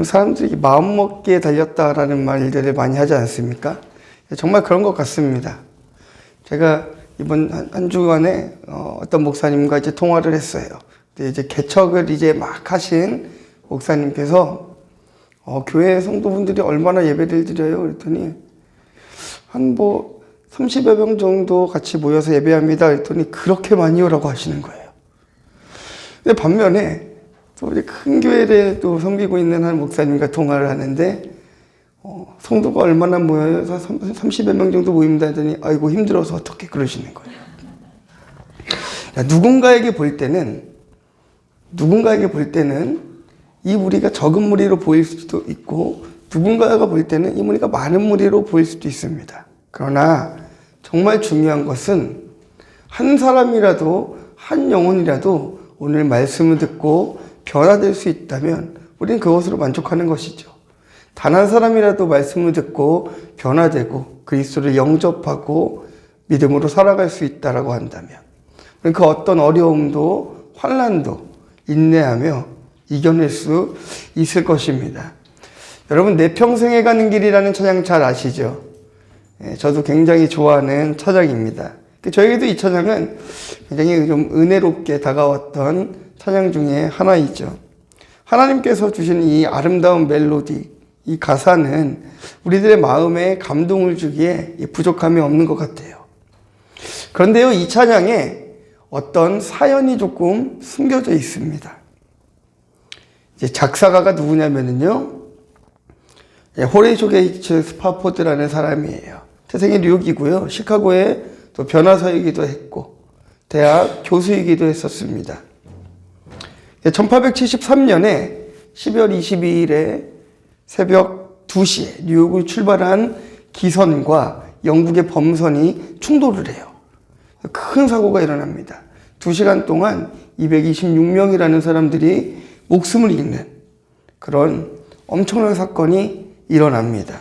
여러분, 사람들이 마음먹기에 달렸다라는 말들을 많이 하지 않습니까? 정말 그런 것 같습니다. 제가 이번 한 주간에 어떤 목사님과 이제 통화를 했어요. 근데 이제 개척을 이제 막 하신 목사님께서 교회 성도분들이 얼마나 예배를 드려요? 그랬더니 한 30여 명 정도 같이 모여서 예배합니다. 그랬더니 그렇게 많이 오라고 하시는 거예요. 근데 반면에 또 우리 큰 교회를 또 섬기고 있는 한 목사님과 통화를 하는데 성도가 얼마나 모여요? 30여 명 정도 모입니다 하더니 아이고 힘들어서 어떻게 그러시는 거예요. 누군가에게 볼 때는 이 무리가 적은 무리로 보일 수도 있고 누군가가 볼 때는 이 무리가 많은 무리로 보일 수도 있습니다. 그러나 정말 중요한 것은 한 사람이라도 한 영혼이라도 오늘 말씀을 듣고 변화될 수 있다면 우리는 그것으로 만족하는 것이죠. 단 한 사람이라도 말씀을 듣고 변화되고 그리스도를 영접하고 믿음으로 살아갈 수 있다라고 한다면 그 어떤 어려움도 환난도 인내하며 이겨낼 수 있을 것입니다. 여러분, 내 평생에 가는 길이라는 찬양 잘 아시죠? 저도 굉장히 좋아하는 찬양입니다. 저에게도 이 찬양은 굉장히 좀 은혜롭게 다가왔던 찬양 중에 하나이죠. 하나님께서 주신 이 아름다운 멜로디, 이 가사는 우리들의 마음에 감동을 주기에 부족함이 없는 것 같아요. 그런데요, 이 찬양에 어떤 사연이 조금 숨겨져 있습니다. 이제 작사가가 누구냐면요, 호레이쇼 게이츠 스파포드라는 사람이에요. 태생이 뉴욕이고요. 시카고에 또 변호사이기도 했고 대학 교수이기도 했었습니다. 1873년에 12월 22일에 새벽 2시에 뉴욕을 출발한 기선과 영국의 범선이 충돌을 해요. 큰 사고가 일어납니다. 2시간 동안 226명이라는 사람들이 목숨을 잃는 그런 엄청난 사건이 일어납니다.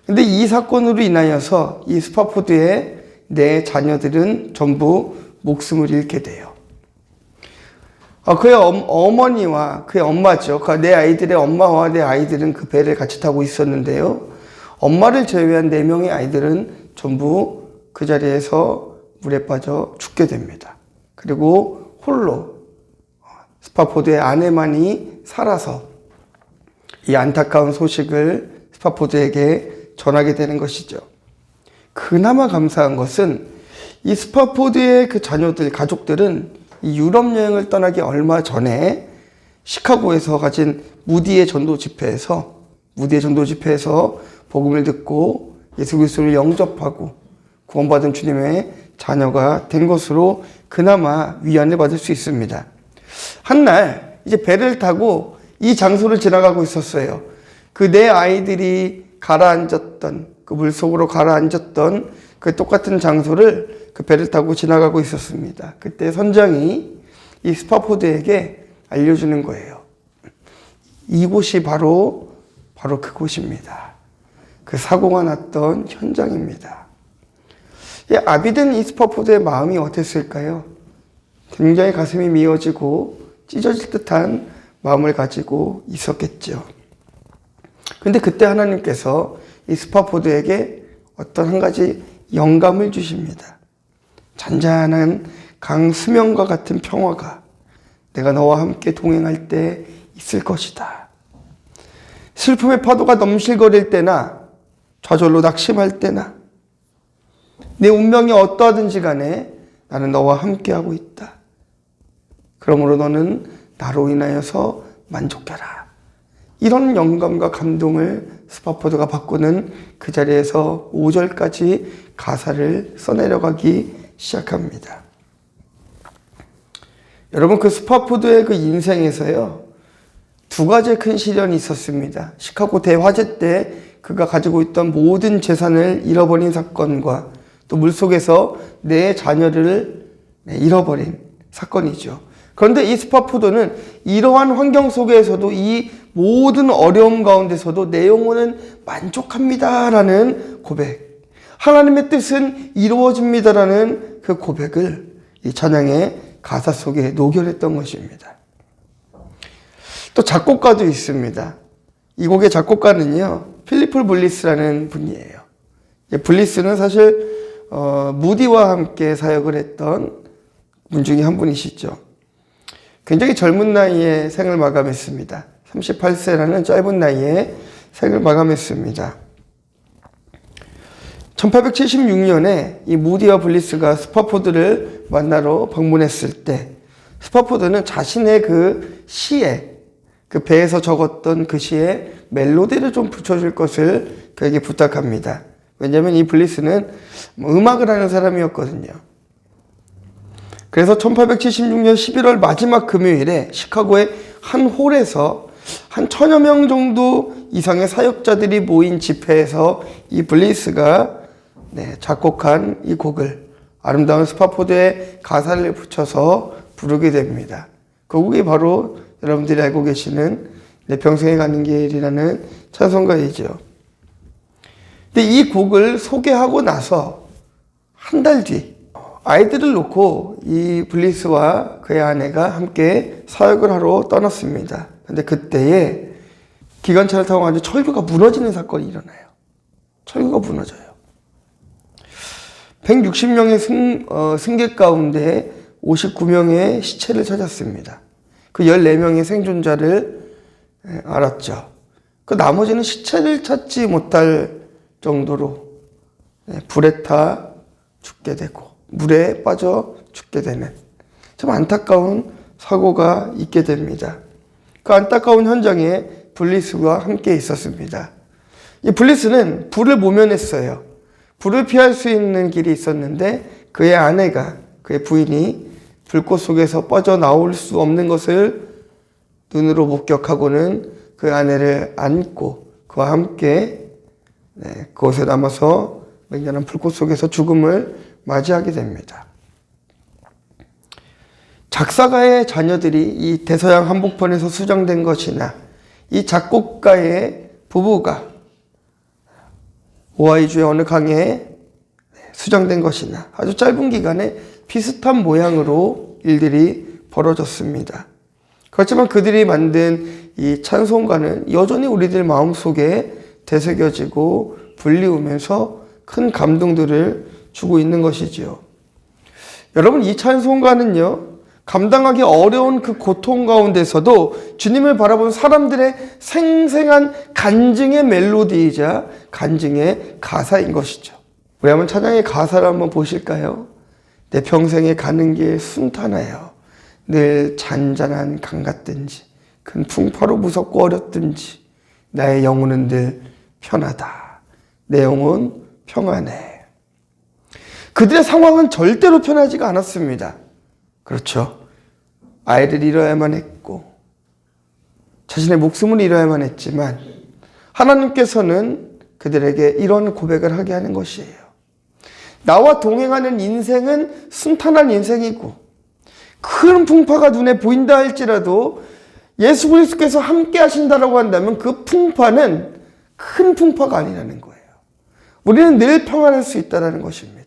근데 이 사건으로 인하여서 이 스파포드의 네 자녀들은 전부 목숨을 잃게 돼요. 그의 어머니와 그의 엄마죠. 내 아이들의 엄마와 내 아이들은 그 배를 같이 타고 있었는데요. 엄마를 제외한 4명의 아이들은 전부 그 자리에서 물에 빠져 죽게 됩니다. 그리고 홀로 스파포드의 아내만이 살아서 이 안타까운 소식을 스파포드에게 전하게 되는 것이죠. 그나마 감사한 것은 이 스파포드의 그 자녀들, 가족들은 이 유럽 여행을 떠나기 얼마 전에 시카고에서 가진 무디의 전도 집회에서 복음을 듣고 예수 그리스도를 영접하고 구원받은 주님의 자녀가 된 것으로 그나마 위안을 받을 수 있습니다. 한날 이제 배를 타고 이 장소를 지나가고 있었어요. 그 네 아이들이 가라앉았던 그 물속으로 가라앉았던 그 똑같은 장소를 그 배를 타고 지나가고 있었습니다. 그때 선장이 이 스파포드에게 알려주는 거예요. 이곳이 바로 그곳입니다. 그 사고가 났던 현장입니다. 아비된 이 스파포드의 마음이 어땠을까요? 굉장히 가슴이 미어지고 찢어질 듯한 마음을 가지고 있었겠죠. 근데 그때 하나님께서 이 스파포드에게 어떤 한 가지 영감을 주십니다. 잔잔한 강 수면과 같은 평화가 내가 너와 함께 동행할 때 있을 것이다. 슬픔의 파도가 넘실거릴 때나 좌절로 낙심할 때나 내 운명이 어떠하든지 간에 나는 너와 함께하고 있다. 그러므로 너는 나로 인하여서 만족해라. 이런 영감과 감동을 스파포드가 바꾸는 그 자리에서 5절까지 가사를 써내려가기 시작합니다. 여러분, 그 스파포드의 그 인생에서요, 2가지의 큰 시련이 있었습니다. 시카고 대화재 때 그가 가지고 있던 모든 재산을 잃어버린 사건과 또 물속에서 내 자녀를 잃어버린 사건이죠. 그런데 이 스파포드는 이러한 환경 속에서도 이 모든 어려움 가운데서도 내 영혼은 만족합니다라는 고백, 하나님의 뜻은 이루어집니다라는 그 고백을 이 찬양의 가사 속에 녹여냈던 것입니다. 또 작곡가도 있습니다. 이 곡의 작곡가는요, 필리폴 블리스라는 분이에요. 블리스는 사실 무디와 함께 사역을 했던 분 중에 한 분이시죠. 굉장히 젊은 나이에 생을 마감했습니다. 38세라는 짧은 나이에 생을 마감했습니다. 1876년에 이 무디와 블리스가 스파포드를 만나러 방문했을 때 스파포드는 자신의 그 시에, 그 배에서 적었던 그 시에 멜로디를 좀 붙여줄 것을 그에게 부탁합니다. 왜냐하면 이 블리스는 음악을 하는 사람이었거든요. 그래서 1876년 11월 마지막 금요일에 시카고의 한 홀에서 한 1000여 명 정도 이상의 사역자들이 모인 집회에서 이 블리스가 작곡한 이 곡을 아름다운 스파포드의 가사를 붙여서 부르게 됩니다. 그 곡이 바로 여러분들이 알고 계시는 내 평생에 가는 길이라는 찬송가이죠. 근데 이 곡을 소개하고 나서 한 달 뒤 아이들을 놓고 이 블리스와 그의 아내가 함께 사역을 하러 떠났습니다. 근데 그때에 기관차를 타고 가지고 철교가 무너지는 사건이 일어나요. 철교가 무너져요. 160명의 승객 가운데 59명의 시체를 찾았습니다. 그 14명의 생존자를 알았죠. 그 나머지는 시체를 찾지 못할 정도로 불에 타 죽게 되고 물에 빠져 죽게 되는 참 안타까운 사고가 있게 됩니다. 그 안타까운 현장에 블리스와 함께 있었습니다. 이 블리스는 불을 모면했어요. 불을 피할 수 있는 길이 있었는데 그의 아내가, 그의 부인이 불꽃 속에서 빠져나올 수 없는 것을 눈으로 목격하고는 그 아내를 안고 그와 함께 그곳에 남아서 맹렬한 불꽃 속에서 죽음을 맞이하게 됩니다. 작사가의 자녀들이 이 대서양 한복판에서 수장된 것이나 이 작곡가의 부부가 오하이주의 어느 강에 수장된 것이나 아주 짧은 기간에 비슷한 모양으로 일들이 벌어졌습니다. 그렇지만 그들이 만든 이 찬송가는 여전히 우리들 마음속에 되새겨지고 불리우면서 큰 감동들을 주고 있는 것이지요. 여러분, 이 찬송가는요, 감당하기 어려운 그 고통 가운데서도 주님을 바라본 사람들의 생생한 간증의 멜로디이자 간증의 가사인 것이죠. 우리 한번 찬양의 가사를 한번 보실까요? 내 평생에 가는 길 순탄하여 늘 잔잔한 강 같든지 큰 풍파로 무섭고 어렵든지 나의 영혼은 늘 편하다. 내 영혼 평안해. 그들의 상황은 절대로 편하지가 않았습니다. 그렇죠. 아이를 잃어야만 했고 자신의 목숨을 잃어야만 했지만 하나님께서는 그들에게 이런 고백을 하게 하는 것이에요. 나와 동행하는 인생은 순탄한 인생이고 큰 풍파가 눈에 보인다 할지라도 예수 그리스도께서 함께 하신다라고 한다면 그 풍파는 큰 풍파가 아니라는 거예요. 우리는 늘 평안할 수 있다는 것입니다.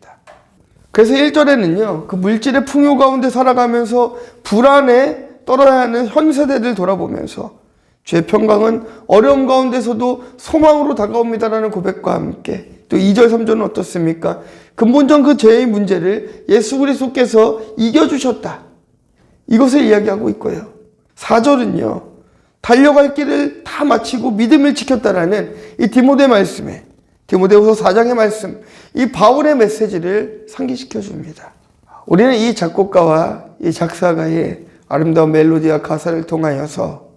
그래서 1절에는요, 그 물질의 풍요 가운데 살아가면서 불안에 떨어야 하는 현 세대를 돌아보면서 주의 평강은 어려움 가운데서도 소망으로 다가옵니다라는 고백과 함께 또 2절, 3절은 어떻습니까? 근본적 그 죄의 문제를 예수 그리스도께서 이겨주셨다. 이것을 이야기하고 있고요. 4절은요, 달려갈 길을 다 마치고 믿음을 지켰다라는 이 디모데 말씀에 디모데후서 4장의 말씀, 이 바울의 메시지를 상기시켜 줍니다. 우리는 이 작곡가와 이 작사가의 아름다운 멜로디와 가사를 통하여서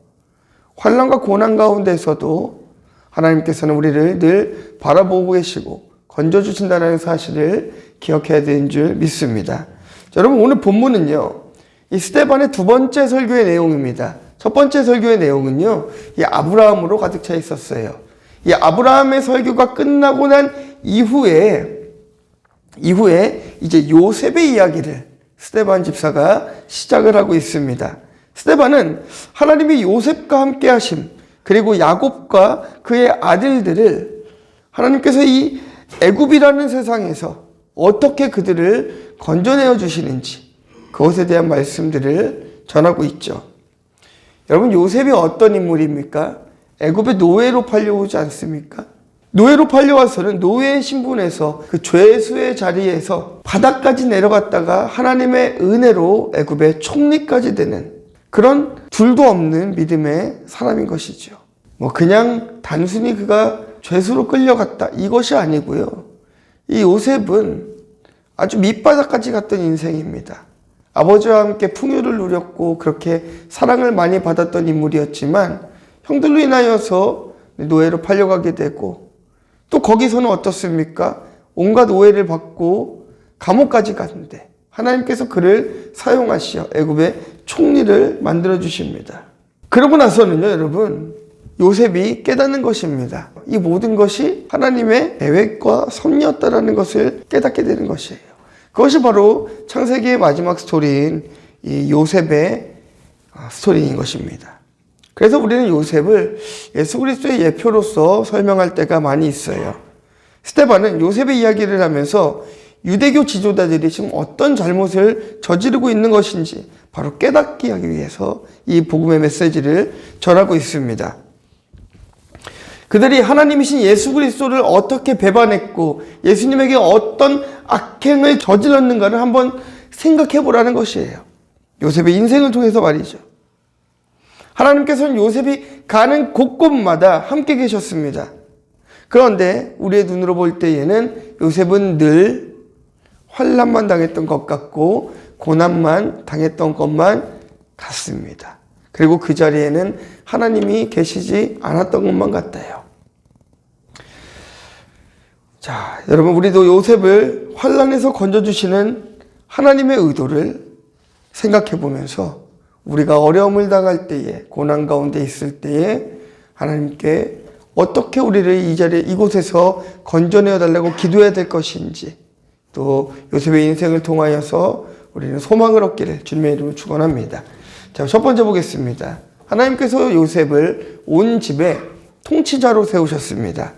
환난과 고난 가운데서도 하나님께서는 우리를 늘 바라보고 계시고 건져주신다는 사실을 기억해야 되는 줄 믿습니다. 자, 여러분, 오늘 본문은요, 이 스데반의 두 번째 설교의 내용입니다. 첫 번째 설교의 내용은요, 이 아브라함으로 가득 차 있었어요. 이 아브라함의 설교가 끝나고 난 이후에 이제 요셉의 이야기를 스데반 집사가 시작을 하고 있습니다. 스데반은 하나님이 요셉과 함께 하심, 그리고 야곱과 그의 아들들을 하나님께서 이 애굽이라는 세상에서 어떻게 그들을 건져내어 주시는지 그것에 대한 말씀들을 전하고 있죠. 여러분, 요셉이 어떤 인물입니까? 애굽의 노예로 팔려오지 않습니까? 노예로 팔려와서는 노예의 신분에서 그 죄수의 자리에서 바닥까지 내려갔다가 하나님의 은혜로 애굽의 총리까지 되는 그런 둘도 없는 믿음의 사람인 것이죠. 그냥 단순히 그가 죄수로 끌려갔다 이것이 아니고요. 이 요셉은 아주 밑바닥까지 갔던 인생입니다. 아버지와 함께 풍요를 누렸고 그렇게 사랑을 많이 받았던 인물이었지만 형들로 인하여서 노예로 팔려가게 되고 또 거기서는 어떻습니까? 온갖 오해를 받고 감옥까지 갔는데 하나님께서 그를 사용하시어 애굽의 총리를 만들어 주십니다. 그러고 나서는요, 여러분, 요셉이 깨닫는 것입니다. 이 모든 것이 하나님의 계획과 섭리였다라는 것을 깨닫게 되는 것이에요. 그것이 바로 창세기의 마지막 스토리인 이 요셉의 스토리인 것입니다. 그래서 우리는 요셉을 예수 그리스도의 예표로서 설명할 때가 많이 있어요. 스데반은 요셉의 이야기를 하면서 유대교 지도자들이 지금 어떤 잘못을 저지르고 있는 것인지 바로 깨닫게 하기 위해서 이 복음의 메시지를 전하고 있습니다. 그들이 하나님이신 예수 그리스도를 어떻게 배반했고 예수님에게 어떤 악행을 저질렀는가를 한번 생각해 보라는 것이에요. 요셉의 인생을 통해서 말이죠. 하나님께서는 요셉이 가는 곳곳마다 함께 계셨습니다. 그런데 우리의 눈으로 볼 때에는 요셉은 늘 환난만 당했던 것 같고 고난만 당했던 것만 같습니다. 그리고 그 자리에는 하나님이 계시지 않았던 것만 같아요. 자, 여러분, 우리도 요셉을 환난에서 건져주시는 하나님의 의도를 생각해 보면서 우리가 어려움을 당할 때에, 고난 가운데 있을 때에 하나님께 어떻게 우리를 이 자리에, 이곳에서 건져내어 달라고 기도해야 될 것인지, 또 요셉의 인생을 통하여서 우리는 소망을 얻기를 주님의 이름으로 축원합니다. 자, 첫 번째 보겠습니다. 하나님께서 요셉을 온 집의 통치자로 세우셨습니다.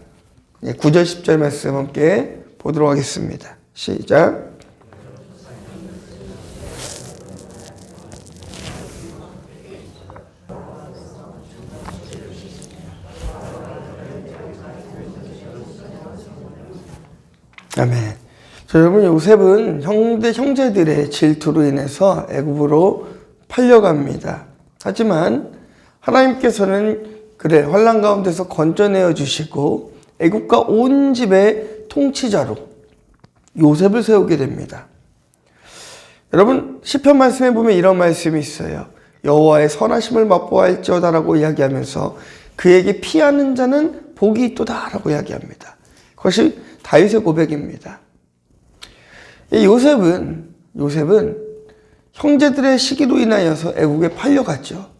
9절 10절 말씀 함께 보도록 하겠습니다. 시작. 아멘. 자, 여러분, 요셉은 형제들의 질투로 인해서 애굽으로 팔려갑니다. 하지만 하나님께서는 그를 환난 가운데서 건져내어 주시고 애굽과 온 집의 통치자로 요셉을 세우게 됩니다. 여러분, 시편 말씀에 보면 이런 말씀이 있어요. 여호와의 선하심을 맛보아할지어다라고 이야기하면서 그에게 피하는 자는 복이 있도다라고 이야기합니다. 그것이 다윗의 고백입니다. 요셉은 형제들의 시기로 인하여서 애국에 팔려갔죠.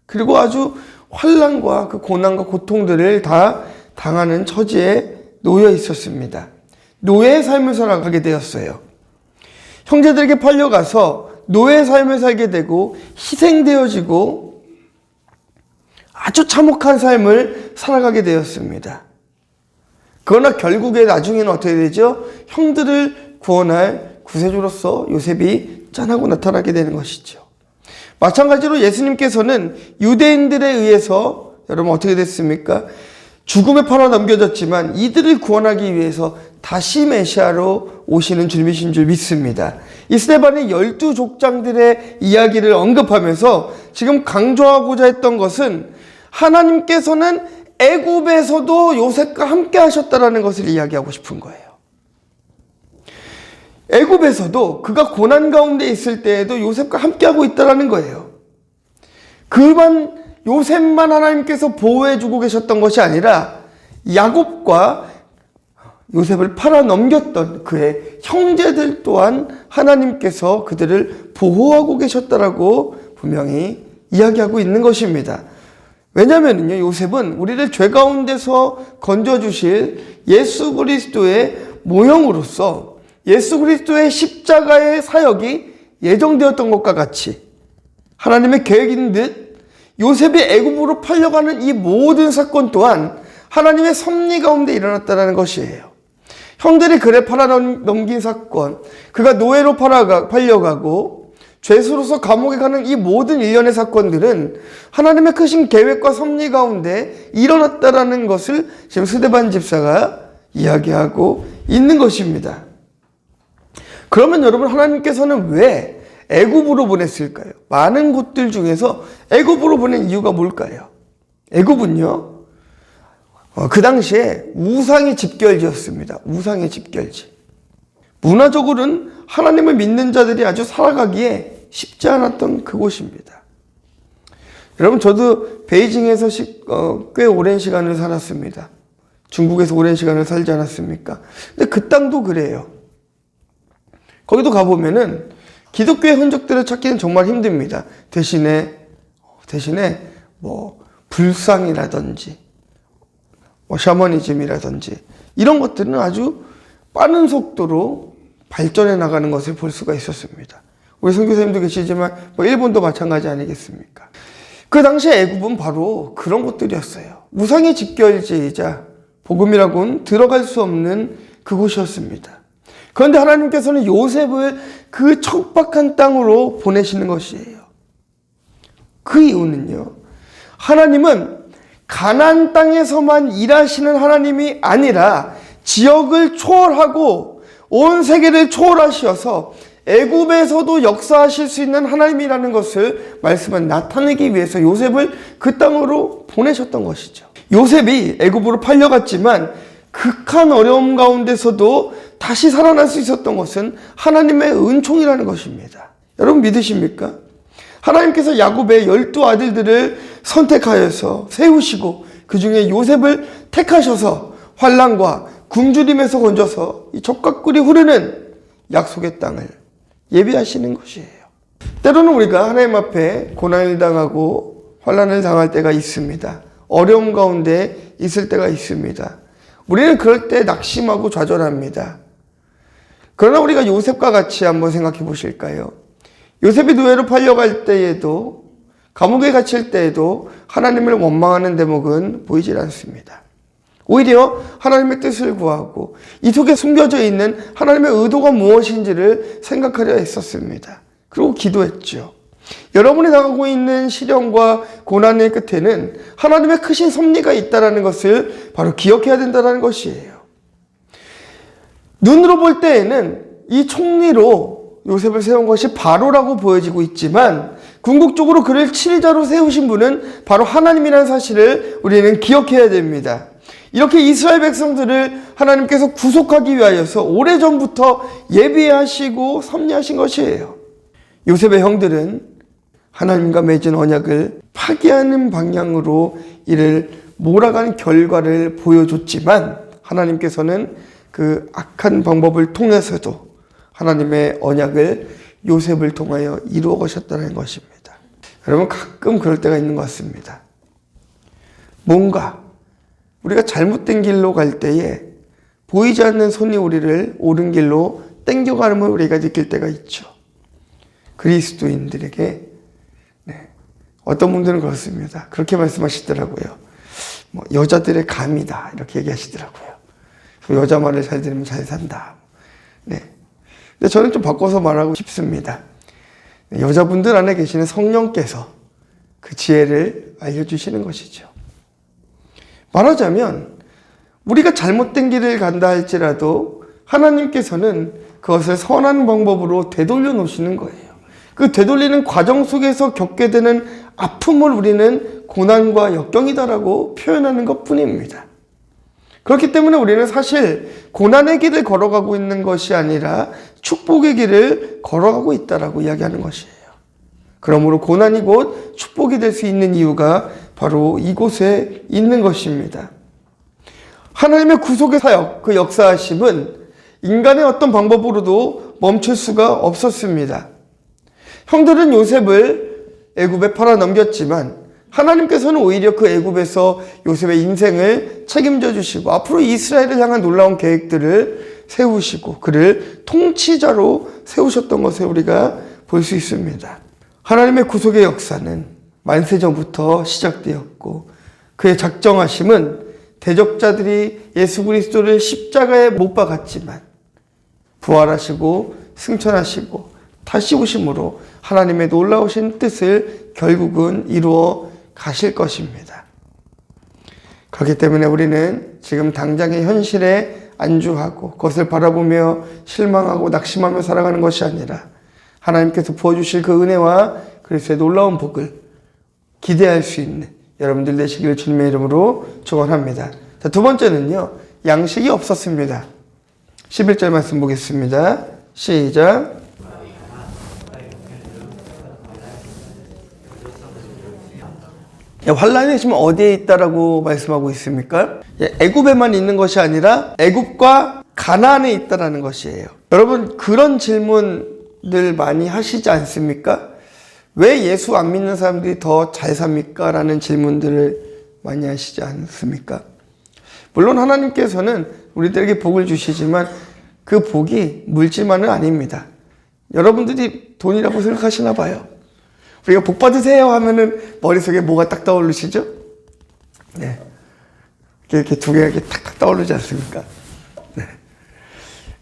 그리고 아주 환난과 그 고난과 고통들을 다 당하는 처지에 놓여 있었습니다. 노예의 삶을 살아가게 되었어요. 형제들에게 팔려가서 노예의 삶을 살게 되고 희생되어지고 아주 참혹한 삶을 살아가게 되었습니다. 그러나 결국에 나중에는 어떻게 되죠? 형들을 구원할 구세주로서 요셉이 짠하고 나타나게 되는 것이죠. 마찬가지로 예수님께서는 유대인들에 의해서 여러분 어떻게 됐습니까? 죽음에 팔아 넘겨졌지만 이들을 구원하기 위해서 다시 메시아로 오시는 주님이신 줄 믿습니다. 이 스데반의 12족장들의 이야기를 언급하면서 지금 강조하고자 했던 것은 하나님께서는 애굽에서도 요셉과 함께 하셨다라는 것을 이야기하고 싶은 거예요. 애굽에서도 그가 고난 가운데 있을 때에도 요셉과 함께하고 있다라는 거예요. 요셉만 하나님께서 보호해주고 계셨던 것이 아니라 야곱과 요셉을 팔아 넘겼던 그의 형제들 또한 하나님께서 그들을 보호하고 계셨다라고 분명히 이야기하고 있는 것입니다. 왜냐하면요, 요셉은 우리를 죄 가운데서 건져주실 예수 그리스도의 모형으로서 예수 그리스도의 십자가의 사역이 예정되었던 것과 같이 하나님의 계획인 듯 요셉이 애굽으로 팔려가는 이 모든 사건 또한 하나님의 섭리 가운데 일어났다는 것이에요. 형들이 그를 팔아넘긴 사건, 그가 노예로 팔려가고 죄수로서 감옥에 가는 이 모든 일련의 사건들은 하나님의 크신 계획과 섭리 가운데 일어났다라는 것을 지금 스데반 집사가 이야기하고 있는 것입니다. 그러면 여러분, 하나님께서는 왜 애굽으로 보냈을까요? 많은 곳들 중에서 애굽으로 보낸 이유가 뭘까요? 애굽은요, 그 당시에 우상의 집결지였습니다. 우상의 집결지. 문화적으로는 하나님을 믿는 자들이 아주 살아가기에 쉽지 않았던 그곳입니다. 여러분, 저도 베이징에서 꽤 오랜 시간을 살았습니다. 중국에서 오랜 시간을 살지 않았습니까? 근데 그 땅도 그래요. 거기도 가보면은 기독교의 흔적들을 찾기는 정말 힘듭니다. 대신에 불상이라든지 샤머니즘이라든지 이런 것들은 아주 빠른 속도로 발전해 나가는 것을 볼 수가 있었습니다. 우리 선교사님도 계시지만 일본도 마찬가지 아니겠습니까? 그 당시에 애굽은 바로 그런 곳들이었어요. 우상의 집결지이자 복음이라고는 들어갈 수 없는 그곳이었습니다. 그런데 하나님께서는 요셉을 그 척박한 땅으로 보내시는 것이에요. 그 이유는요, 하나님은 가나안 땅에서만 일하시는 하나님이 아니라 지역을 초월하고 온 세계를 초월하셔서 애굽에서도 역사하실 수 있는 하나님이라는 것을 말씀은 나타내기 위해서 요셉을 그 땅으로 보내셨던 것이죠. 요셉이 애굽으로 팔려갔지만 극한 어려움 가운데서도 다시 살아날 수 있었던 것은 하나님의 은총이라는 것입니다. 여러분 믿으십니까? 하나님께서 야곱의 12아들들을 선택하여서 세우시고 그 중에 요셉을 택하셔서 환난과 굶주림에서 건져서 이 젖과 꿀이 흐르는 약속의 땅을 예비하시는 것이에요. 때로는 우리가 하나님 앞에 고난을 당하고 환난을 당할 때가 있습니다. 어려움 가운데 있을 때가 있습니다. 우리는 그럴 때 낙심하고 좌절합니다. 그러나 우리가 요셉과 같이 한번 생각해 보실까요? 요셉이 노예로 팔려갈 때에도, 감옥에 갇힐 때에도 하나님을 원망하는 대목은 보이질 않습니다. 오히려 하나님의 뜻을 구하고 이 속에 숨겨져 있는 하나님의 의도가 무엇인지를 생각하려 했었습니다. 그리고 기도했죠. 여러분이 당하고 있는 시련과 고난의 끝에는 하나님의 크신 섭리가 있다는 것을 바로 기억해야 된다는 것이에요. 눈으로 볼 때에는 이 총리로 요셉을 세운 것이 바로라고 보여지고 있지만 궁극적으로 그를 치리자로 세우신 분은 바로 하나님이라는 사실을 우리는 기억해야 됩니다. 이렇게 이스라엘 백성들을 하나님께서 구속하기 위하여서 오래전부터 예비하시고 섭리하신 것이에요. 요셉의 형들은 하나님과 맺은 언약을 파기하는 방향으로 이를 몰아간 결과를 보여줬지만 하나님께서는 그 악한 방법을 통해서도 하나님의 언약을 요셉을 통하여 이루어 가셨다는 것입니다. 여러분, 가끔 그럴 때가 있는 것 같습니다. 뭔가 우리가 잘못된 길로 갈 때에 보이지 않는 손이 우리를 옳은 길로 땡겨가는 걸 우리가 느낄 때가 있죠. 그리스도인들에게 어떤 분들은 그렇습니다. 그렇게 말씀하시더라고요. 여자들의 감이다 이렇게 얘기하시더라고요. 여자 말을 잘 들으면 잘 산다. 근데 저는 좀 바꿔서 말하고 싶습니다. 여자분들 안에 계시는 성령께서 그 지혜를 알려주시는 것이죠. 말하자면 우리가 잘못된 길을 간다 할지라도 하나님께서는 그것을 선한 방법으로 되돌려 놓으시는 거예요. 그 되돌리는 과정 속에서 겪게 되는 아픔을 우리는 고난과 역경이다라고 표현하는 것 뿐입니다. 그렇기 때문에 우리는 사실 고난의 길을 걸어가고 있는 것이 아니라 축복의 길을 걸어가고 있다라고 이야기하는 것이에요. 그러므로 고난이 곧 축복이 될 수 있는 이유가 바로 이곳에 있는 것입니다. 하나님의 구속의 사역, 그 역사하심은 인간의 어떤 방법으로도 멈출 수가 없었습니다. 형들은 요셉을 애굽에 팔아 넘겼지만 하나님께서는 오히려 그 애굽에서 요셉의 인생을 책임져 주시고 앞으로 이스라엘을 향한 놀라운 계획들을 세우시고 그를 통치자로 세우셨던 것을 우리가 볼 수 있습니다. 하나님의 구속의 역사는 만세전부터 시작되었고 그의 작정하심은 대적자들이 예수 그리스도를 십자가에 못 박았지만 부활하시고 승천하시고 다시 오심으로 하나님의 놀라우신 뜻을 결국은 이루어 가실 것입니다. 그렇기 때문에 우리는 지금 당장의 현실에 안주하고 그것을 바라보며 실망하고 낙심하며 살아가는 것이 아니라 하나님께서 부어주실 그 은혜와 그리스도의 놀라운 복을 기대할 수 있는 여러분들 되시기를 주님의 이름으로 축원합니다. 자, 두 번째는요, 양식이 없었습니다. 11절 말씀 보겠습니다. 시작. 환란이 지금 어디에 있다라고 말씀하고 있습니까? 애굽에만 있는 것이 아니라 애굽과 가나안에 있다라는 것이에요. 여러분, 그런 질문들 많이 하시지 않습니까? 왜 예수 안 믿는 사람들이 더 잘 삽니까? 라는 질문들을 많이 하시지 않습니까? 물론 하나님께서는 우리들에게 복을 주시지만 그 복이 물질만은 아닙니다. 여러분들이 돈이라고 생각하시나 봐요. 우리가 복 받으세요 하면은 머릿속에 뭐가 딱 떠오르시죠? 네. 이렇게 두 개가 이렇게 탁탁 떠오르지 않습니까?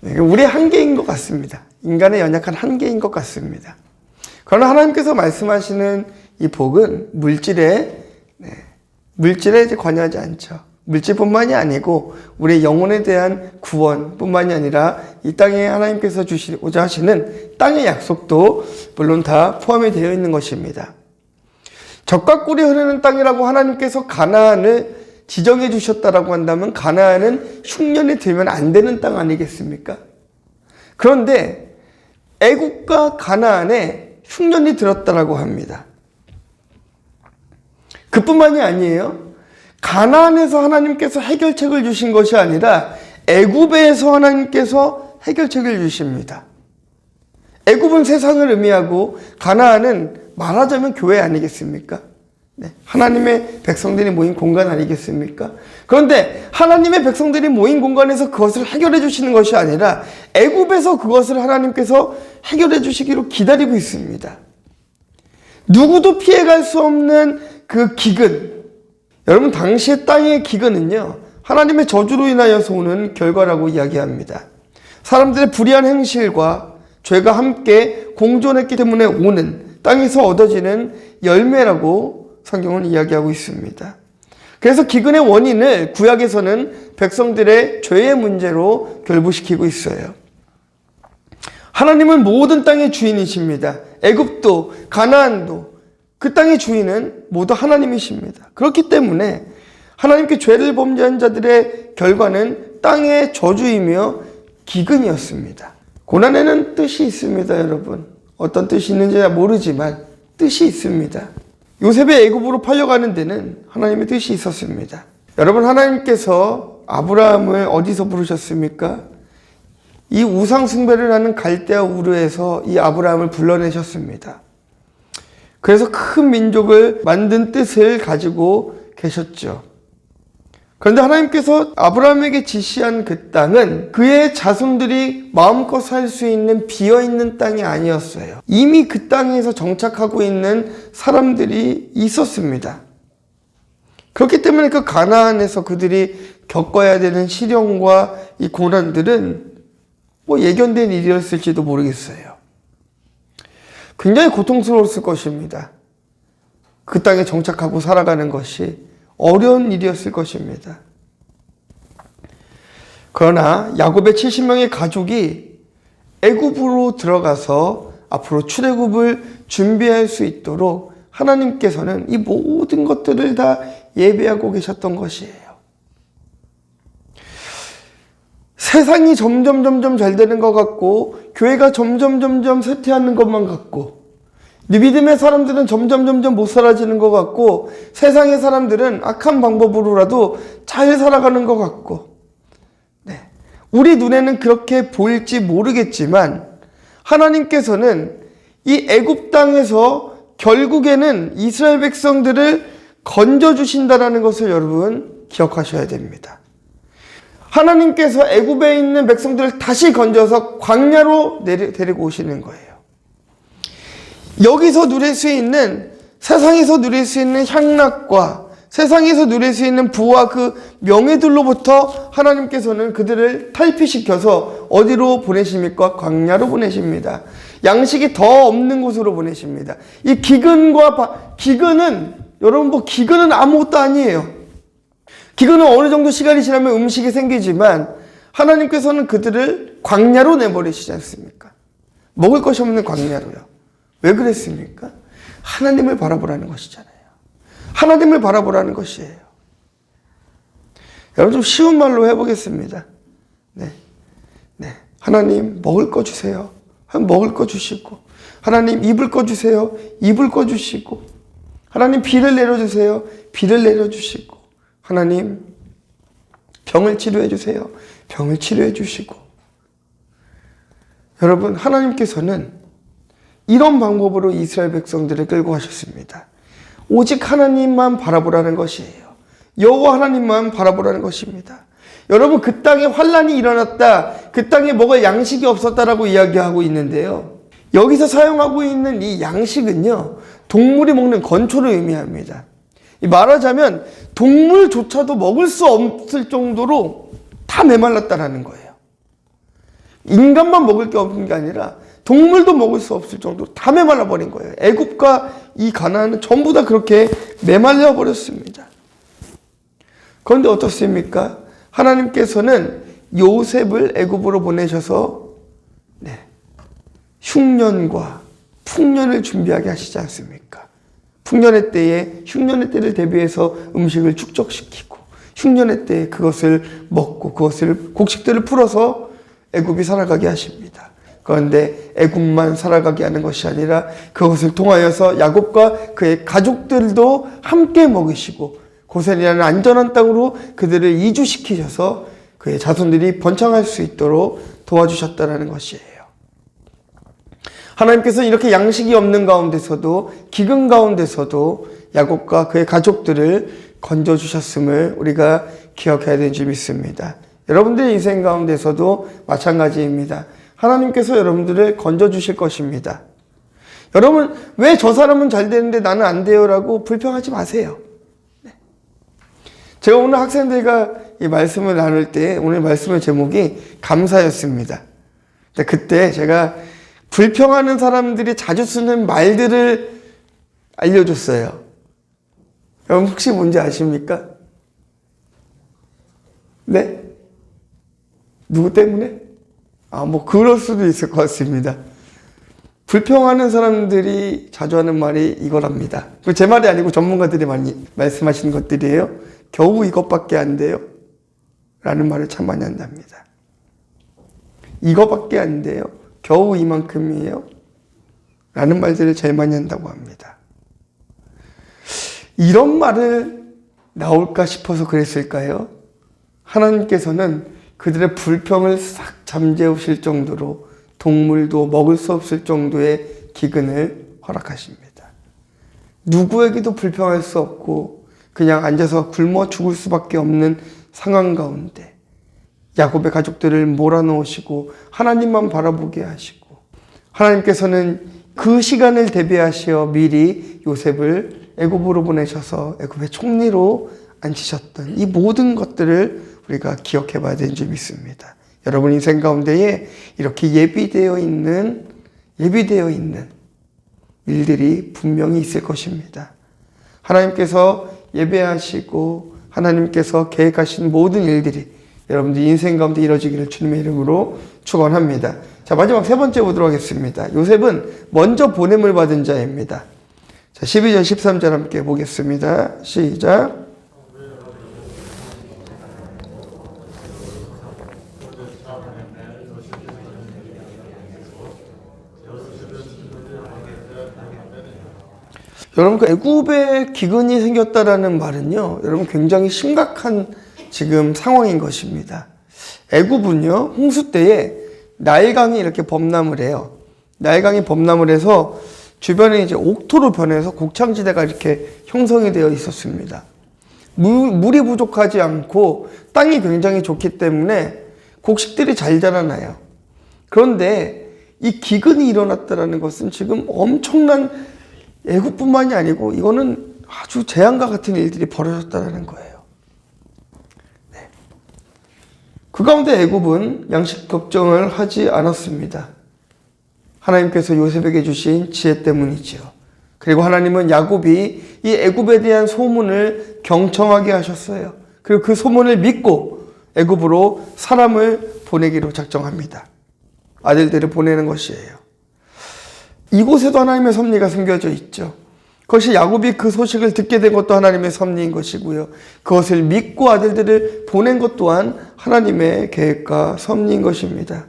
네. 우리의 한계인 것 같습니다. 인간의 연약한 한계인 것 같습니다. 그러나 하나님께서 말씀하시는 이 복은 물질에 이제 관여하지 않죠. 물질뿐만이 아니고 우리의 영혼에 대한 구원뿐만이 아니라 이 땅에 하나님께서 주시고자 하시는 땅의 약속도 물론 다 포함이 되어 있는 것입니다. 젖과 꿀이 흐르는 땅이라고 하나님께서 가나안을 지정해 주셨다라고 한다면 가나안은 흉년이 들면 안 되는 땅 아니겠습니까? 그런데 애굽과 가나안에 흉년이 들었다라고 합니다. 그뿐만이 아니에요. 가나안에서 하나님께서 해결책을 주신 것이 아니라 애굽에서 하나님께서 해결책을 주십니다. 애굽은 세상을 의미하고 가나안은 말하자면 교회 아니겠습니까? 네. 하나님의 백성들이 모인 공간 아니겠습니까? 그런데 하나님의 백성들이 모인 공간에서 그것을 해결해 주시는 것이 아니라 애굽에서 그것을 하나님께서 해결해 주시기로 기다리고 있습니다. 누구도 피해갈 수 없는 그 기근, 여러분 당시의 땅의 기근은요, 하나님의 저주로 인하여서 오는 결과라고 이야기합니다. 사람들의 불의한 행실과 죄가 함께 공존했기 때문에 오는 땅에서 얻어지는 열매라고 성경은 이야기하고 있습니다. 그래서 기근의 원인을 구약에서는 백성들의 죄의 문제로 결부시키고 있어요. 하나님은 모든 땅의 주인이십니다. 애굽도 가나안도 그 땅의 주인은 모두 하나님이십니다. 그렇기 때문에 하나님께 죄를 범죄한 자들의 결과는 땅의 저주이며 기근이었습니다. 고난에는 뜻이 있습니다, 여러분. 어떤 뜻이 있는지 모르지만 뜻이 있습니다. 요셉이 애굽으로 팔려가는 데는 하나님의 뜻이 있었습니다. 여러분, 하나님께서 아브라함을 어디서 부르셨습니까? 이 우상 숭배를 하는 갈대아 우르에서 이 아브라함을 불러내셨습니다. 그래서 큰 민족을 만든 뜻을 가지고 계셨죠. 그런데 하나님께서 아브라함에게 지시한 그 땅은 그의 자손들이 마음껏 살 수 있는 비어있는 땅이 아니었어요. 이미 그 땅에서 정착하고 있는 사람들이 있었습니다. 그렇기 때문에 그 가나안에서 그들이 겪어야 되는 시련과 이 고난들은 예견된 일이었을지도 모르겠어요. 굉장히 고통스러웠을 것입니다. 그 땅에 정착하고 살아가는 것이 어려운 일이었을 것입니다. 그러나 야곱의 70명의 가족이 애굽으로 들어가서 앞으로 출애굽을 준비할 수 있도록 하나님께서는 이 모든 것들을 다 예비하고 계셨던 것이에요. 세상이 점점 잘 되는 것 같고 교회가 점점 쇠퇴하는 것만 같고 네 믿음의 사람들은 점점 못 사라지는 것 같고 세상의 사람들은 악한 방법으로라도 잘 살아가는 것 같고 우리 눈에는 그렇게 보일지 모르겠지만 하나님께서는 이 애굽 땅에서 결국에는 이스라엘 백성들을 건져주신다는 것을 여러분 기억하셔야 됩니다. 하나님께서 애굽에 있는 백성들을 다시 건져서 광야로 데리고 오시는 거예요. 여기서 누릴 수 있는, 세상에서 누릴 수 있는 향락과 세상에서 누릴 수 있는 부와 그 명예들로부터 하나님께서는 그들을 탈피시켜서 어디로 보내십니까? 광야로 보내십니다. 양식이 더 없는 곳으로 보내십니다. 이 기근은 여러분 기근은 아무것도 아니에요. 기근은 어느 정도 시간이 지나면 음식이 생기지만 하나님께서는 그들을 광야로 내버리시지 않습니까? 먹을 것이 없는 광야로요. 왜 그랬습니까? 하나님을 바라보라는 것이잖아요. 하나님을 바라보라는 것이에요. 여러분 좀 쉬운 말로 해보겠습니다. 네. 하나님 먹을 거 주세요. 먹을 거 주시고, 하나님 입을 거 주세요. 입을 거 주시고, 하나님 비를 내려주세요. 비를 내려주시고, 하나님 병을 치료해 주세요. 병을 치료해 주시고. 여러분 하나님께서는 이런 방법으로 이스라엘 백성들을 끌고 가셨습니다. 오직 하나님만 바라보라는 것이에요. 여호와 하나님만 바라보라는 것입니다. 여러분 그 땅에 환란이 일어났다, 그 땅에 먹을 양식이 없었다라고 이야기하고 있는데요. 여기서 사용하고 있는 이 양식은요, 동물이 먹는 건초를 의미합니다. 말하자면 동물조차도 먹을 수 없을 정도로 다 메말랐다라는 거예요. 인간만 먹을 게 없는 게 아니라 동물도 먹을 수 없을 정도로 다 메말라 버린 거예요. 애굽과 이 가나안은 전부 다 그렇게 메말라 버렸습니다. 그런데 어떻습니까? 하나님께서는 요셉을 애굽으로 보내셔서 흉년과 풍년을 준비하게 하시지 않습니까? 풍년의 때에 흉년의 때를 대비해서 음식을 축적시키고, 흉년의 때에 그것을 먹고 그것을 곡식들을 풀어서 애굽이 살아가게 하십니다. 그런데 애굽만 살아가게 하는 것이 아니라 그것을 통하여서 야곱과 그의 가족들도 함께 먹이시고 고센이라는 안전한 땅으로 그들을 이주시키셔서 그의 자손들이 번창할 수 있도록 도와주셨다는 것이에요. 하나님께서 이렇게 양식이 없는 가운데서도, 기근 가운데서도 야곱과 그의 가족들을 건져주셨음을 우리가 기억해야 되는지 믿습니다. 여러분들의 인생 가운데서도 마찬가지입니다. 하나님께서 여러분들을 건져주실 것입니다. 여러분 왜 저 사람은 잘 되는데 나는 안 돼요? 라고 불평하지 마세요. 제가 오늘 학생들과 이 말씀을 나눌 때 오늘 말씀의 제목이 감사였습니다. 그때 제가 불평하는 사람들이 자주 쓰는 말들을 알려줬어요. 여러분 혹시 뭔지 아십니까? 네? 누구 때문에? 그럴 수도 있을 것 같습니다. 불평하는 사람들이 자주 하는 말이 이거랍니다. 제 말이 아니고 전문가들이 많이 말씀하시는 것들이에요. 겨우 이것밖에 안 돼요? 라는 말을 참 많이 한답니다. 이거밖에 안 돼요? 겨우 이만큼이에요? 라는 말들을 제일 많이 한다고 합니다. 이런 말을 나올까 싶어서 그랬을까요? 하나님께서는 그들의 불평을 싹 잠재우실 정도로 동물도 먹을 수 없을 정도의 기근을 허락하십니다. 누구에게도 불평할 수 없고 그냥 앉아서 굶어 죽을 수밖에 없는 상황 가운데 야곱의 가족들을 몰아넣으시고 하나님만 바라보게 하시고, 하나님께서는 그 시간을 대비하시어 미리 요셉을 애굽으로 보내셔서 애굽의 총리로 앉히셨던 이 모든 것들을 우리가 기억해 봐야 되는지 믿습니다. 여러분 인생 가운데에 이렇게 예비되어 있는 일들이 분명히 있을 것입니다. 하나님께서 예배하시고 하나님께서 계획하신 모든 일들이 여러분들 인생 가운데 이루어지기를 주님의 이름으로 축원합니다. 자, 마지막 세 번째 보도록 하겠습니다. 요셉은 먼저 보냄을 받은 자입니다. 자, 12절 13절 함께 보겠습니다. 시작. 여러분 그 애굽에 기근이 생겼다라는 말은요, 여러분 굉장히 심각한 지금 상황인 것입니다. 애굽은요 홍수 때에 나일강이 이렇게 범람을 해요. 나일강이 범람을 해서 주변에 이제 옥토로 변해서 곡창지대가 이렇게 형성이 되어 있었습니다. 물이 부족하지 않고 땅이 굉장히 좋기 때문에 곡식들이 잘 자라나요. 그런데 이 기근이 일어났다라는 것은 지금 엄청난 애굽뿐만이 아니고 이거는 아주 재앙과 같은 일들이 벌어졌다는 거예요. 네. 그 가운데 애굽은 양식 걱정을 하지 않았습니다. 하나님께서 요셉에게 주신 지혜 때문이지요. 그리고 하나님은 야곱이 이 애굽에 대한 소문을 경청하게 하셨어요. 그리고 그 소문을 믿고 애굽으로 사람을 보내기로 작정합니다. 아들들을 보내는 것이에요. 이곳에도 하나님의 섭리가 숨겨져 있죠. 그것이 야곱이 그 소식을 듣게 된 것도 하나님의 섭리인 것이고요. 그것을 믿고 아들들을 보낸 것 또한 하나님의 계획과 섭리인 것입니다.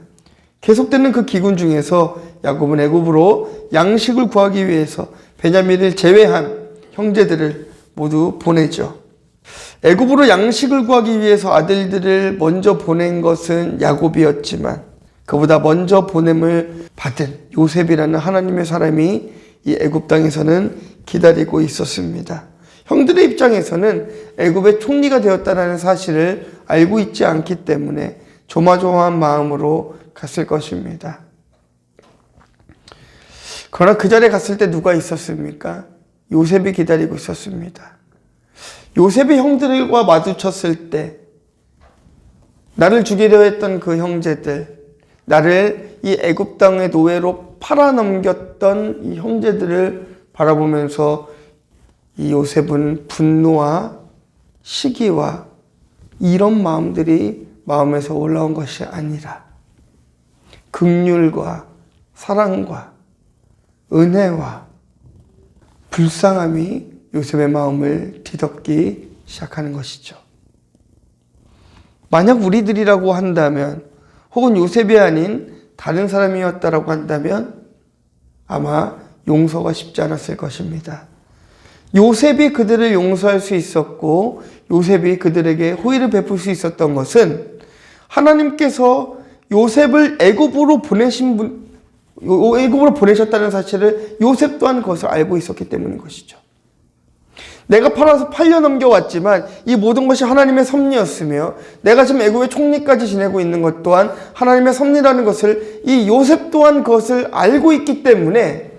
계속되는 그 기근 중에서 야곱은 애굽으로 양식을 구하기 위해서 베냐민을 제외한 형제들을 모두 보내죠. 애굽으로 양식을 구하기 위해서 아들들을 먼저 보낸 것은 야곱이었지만 그보다 먼저 보냄을 받은 요셉이라는 하나님의 사람이 이 애굽 땅에서는 기다리고 있었습니다. 형들의 입장에서는 애굽의 총리가 되었다는 사실을 알고 있지 않기 때문에 조마조마한 마음으로 갔을 것입니다. 그러나 그 자리에 갔을 때 누가 있었습니까? 요셉이 기다리고 있었습니다. 요셉이 형들과 마주쳤을 때 나를 죽이려 했던 그 형제들, 나를 이 애굽 땅의 노예로 팔아넘겼던 이 형제들을 바라보면서 이 요셉은 분노와 시기와 이런 마음들이 마음에서 올라온 것이 아니라 긍휼과 사랑과 은혜와 불쌍함이 요셉의 마음을 뒤덮기 시작하는 것이죠. 만약 우리들이라고 한다면 혹은 요셉이 아닌 다른 사람이었다라고 한다면 아마 용서가 쉽지 않았을 것입니다. 요셉이 그들을 용서할 수 있었고 요셉이 그들에게 호의를 베풀 수 있었던 것은 하나님께서 요셉을 애굽으로 보내셨다는 사실을 요셉 또한 그것을 알고 있었기 때문인 것이죠. 내가 팔아서 8년 넘겨왔지만 이 모든 것이 하나님의 섭리였으며 내가 지금 애굽의 총리까지 지내고 있는 것 또한 하나님의 섭리라는 것을 이 요셉 또한 그것을 알고 있기 때문에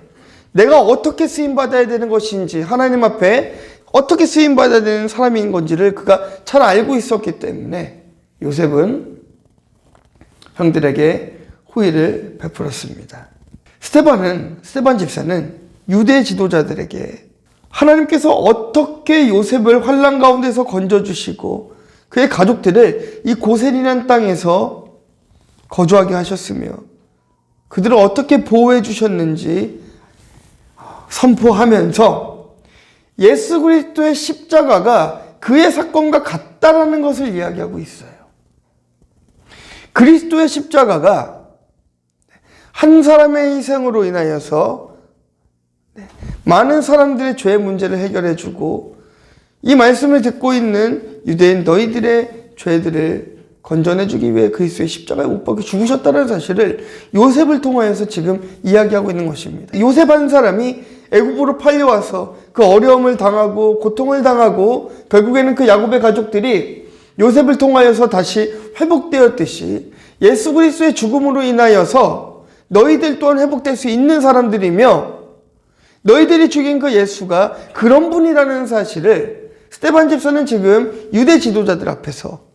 내가 어떻게 쓰임받아야 되는 것인지 하나님 앞에 어떻게 쓰임받아야 되는 사람인 건지를 그가 잘 알고 있었기 때문에 요셉은 형들에게 호의를 베풀었습니다. 스데반 집사는 유대 지도자들에게 하나님께서 어떻게 요셉을 환난 가운데서 건져주시고 그의 가족들을 이 고센이라는 땅에서 거주하게 하셨으며 그들을 어떻게 보호해 주셨는지 선포하면서 예수 그리스도의 십자가가 그의 사건과 같다라는 것을 이야기하고 있어요. 그리스도의 십자가가 한 사람의 희생으로 인하여서 많은 사람들의 죄의 문제를 해결해주고 이 말씀을 듣고 있는 유대인 너희들의 죄들을 건져내주기 위해 그리스도의 십자가에 못 박혀 죽으셨다는 사실을 요셉을 통하여서 지금 이야기하고 있는 것입니다. 요셉 한 사람이 애굽으로 팔려와서 그 어려움을 당하고 고통을 당하고 결국에는 그 야곱의 가족들이 요셉을 통하여서 다시 회복되었듯이 예수 그리스도의 죽음으로 인하여서 너희들 또한 회복될 수 있는 사람들이며 너희들이 죽인 그 예수가 그런 분이라는 사실을 스데반 집사는 지금 유대 지도자들 앞에서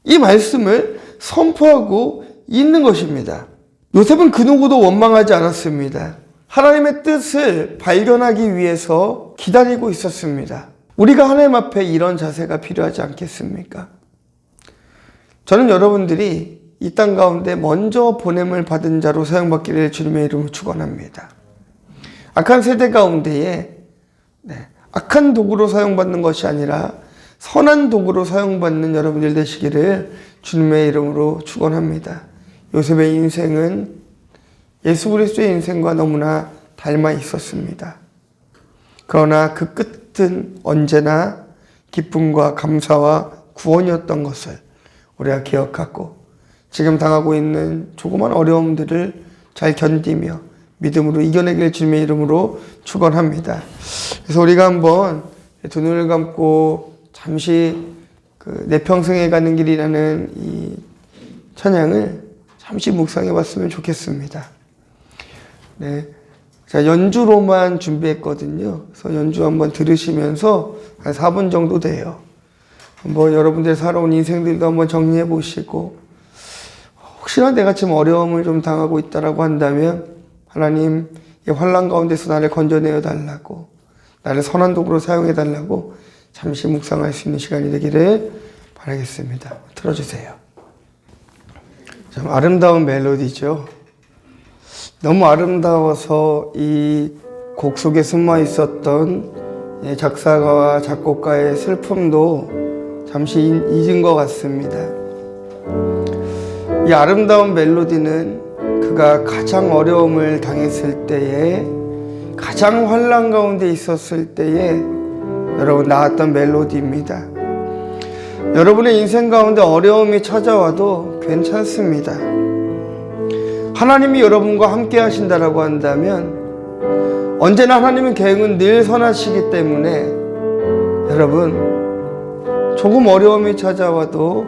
이 말씀을 선포하고 있는 것입니다. 요셉은 그 누구도 원망하지 않았습니다. 하나님의 뜻을 발견하기 위해서 기다리고 있었습니다. 우리가 하나님 앞에 이런 자세가 필요하지 않겠습니까? 저는 여러분들이 이 땅 가운데 먼저 보냄을 받은 자로 사용받기를 주님의 이름으로 축원합니다. 악한 세대 가운데에 악한 도구로 사용받는 것이 아니라 선한 도구로 사용받는 여러분들 되시기를 주님의 이름으로 축원합니다. 요셉의 인생은 예수 그리스도의 인생과 너무나 닮아 있었습니다. 그러나 그 끝은 언제나 기쁨과 감사와 구원이었던 것을 우리가 기억하고 지금 당하고 있는 조그만 어려움들을 잘 견디며 믿음으로 이겨내길 주님의 이름으로 축원합니다. 그래서 우리가 한번 두 눈을 감고 잠시 내 평생에 가는 길이라는 이 찬양을 잠시 묵상해 봤으면 좋겠습니다. 네, 제가 연주로만 준비했거든요. 그래서 연주 한번 들으시면서 한 4분 정도 돼요. 한번 여러분들 살아온 인생들도 한번 정리해 보시고, 혹시나 내가 지금 어려움을 좀 당하고 있다라고 한다면 하나님 이 환난 가운데서 나를 건져내어 달라고, 나를 선한 도구로 사용해 달라고 잠시 묵상할 수 있는 시간이 되기를 바라겠습니다. 틀어주세요. 참 아름다운 멜로디죠. 너무 아름다워서 이 곡 속에 숨어 있었던 작사가와 작곡가의 슬픔도 잠시 잊은 것 같습니다. 이 아름다운 멜로디는 그가 가장 어려움을 당했을 때에, 가장 환난 가운데 있었을 때에 여러분 나왔던 멜로디입니다. 여러분의 인생 가운데 어려움이 찾아와도 괜찮습니다. 하나님이 여러분과 함께 하신다라고 한다면 언제나 하나님의 계획은 늘 선하시기 때문에 여러분 조금 어려움이 찾아와도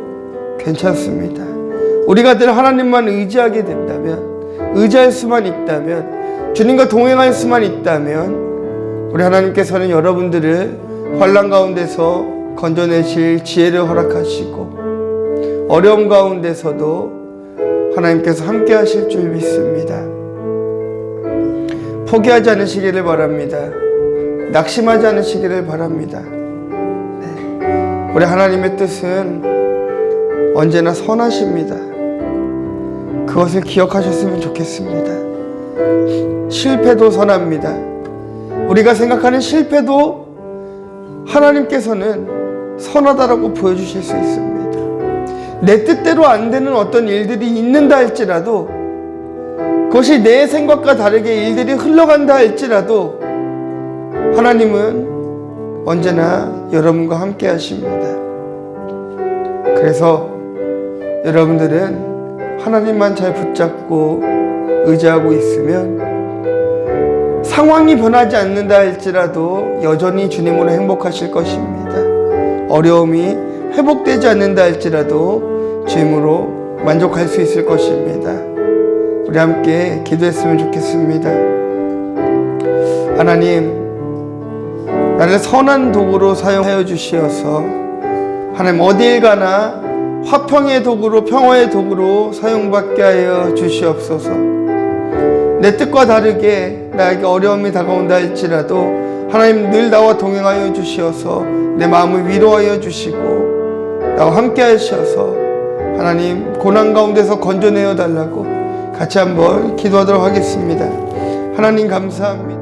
괜찮습니다. 우리가 늘 하나님만 의지하게 된다면, 의지할 수만 있다면, 주님과 동행할 수만 있다면 우리 하나님께서는 여러분들을 환난 가운데서 건져내실 지혜를 허락하시고 어려움 가운데서도 하나님께서 함께 하실 줄 믿습니다. 포기하지 않으시기를 바랍니다. 낙심하지 않으시기를 바랍니다. 네. 우리 하나님의 뜻은 언제나 선하십니다. 그것을 기억하셨으면 좋겠습니다. 실패도 선합니다. 우리가 생각하는 실패도 하나님께서는 선하다라고 보여주실 수 있습니다. 내 뜻대로 안 되는 어떤 일들이 있는다 할지라도, 그것이 내 생각과 다르게 일들이 흘러간다 할지라도 하나님은 언제나 여러분과 함께 하십니다. 그래서 여러분들은 하나님만 잘 붙잡고 의지하고 있으면 상황이 변하지 않는다 할지라도 여전히 주님으로 행복하실 것입니다. 어려움이 회복되지 않는다 할지라도 주님으로 만족할 수 있을 것입니다. 우리 함께 기도했으면 좋겠습니다. 하나님, 나를 선한 도구로 사용하여 주시어서 하나님 어딜 가나 화평의 도구로, 평화의 도구로 사용받게 하여 주시옵소서. 내 뜻과 다르게 나에게 어려움이 다가온다 할지라도 하나님 늘 나와 동행하여 주시어서 내 마음을 위로하여 주시고 나와 함께 하셔서 하나님 고난 가운데서 건져내어 달라고 같이 한번 기도하도록 하겠습니다. 하나님 감사합니다.